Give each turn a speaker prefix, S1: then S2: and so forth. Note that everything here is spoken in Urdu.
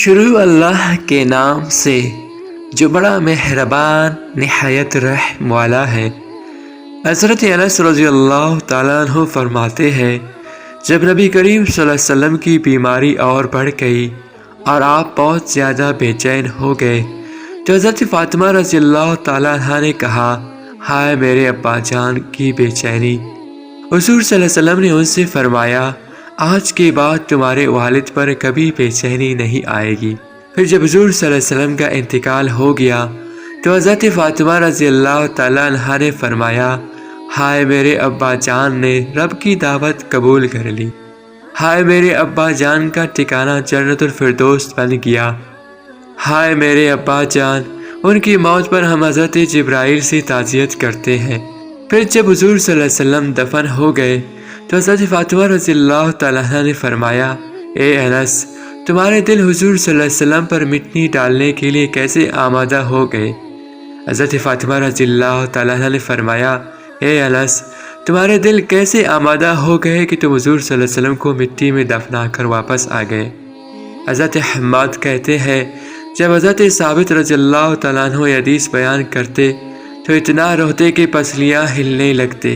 S1: شروع اللہ کے نام سے جو بڑا مہربان نہایت رحم والا ہے۔ حضرت انس رضی اللہ تعالیٰ عنہ فرماتے ہیں، جب نبی کریم صلی اللہ علیہ وسلم کی بیماری اور بڑھ گئی اور آپ بہت زیادہ بے چین ہو گئے تو حضرت فاطمہ رضی اللہ تعالیٰ عنہ نے کہا، ہائے میرے ابا جان کی بے چینی۔ حضور صلی اللہ علیہ وسلم نے ان سے فرمایا، آج کے بعد تمہارے والد پر کبھی بے چینی نہیں آئے گی۔ پھر جب حضور صلی اللہ علیہ وسلم کا انتقال ہو گیا تو حضرت فاطمہ رضی اللہ تعالیٰ عنہ نے فرمایا، ہائے میرے ابا جان نے رب کی دعوت قبول کر لی، ہائے میرے ابا جان کا ٹھکانہ جنت الفردوس بن گیا، ہائے میرے ابا جان، ان کی موت پر ہم حضرت جبرائیل سے تعزیت کرتے ہیں۔ پھر جب حضور صلی اللہ علیہ وسلم دفن ہو گئے تو حضرت فاطمہ رضی اللہ تعالیٰ عنہ نے فرمایا، اے انس، تمہارے دل حضور صلی اللہ علیہ وسلم پر مٹی ڈالنے کے لیے کیسے آمادہ ہو گئے؟ حضرت فاطمہ رضی اللہ تعالیٰ عنہ نے فرمایا، اے انس، تمہارے دل کیسے آمادہ ہو گئے کہ تم حضور صلی اللہ علیہ وسلم کو مٹی میں دفنا کر واپس آ گئے؟ حضرت حماد کہتے ہیں، جب حضرت ثابت رضی اللہ تعالیٰ عنہ یہ حدیث بیان کرتے تو اتنا روتے کہ پسلیاں ہلنے لگتے۔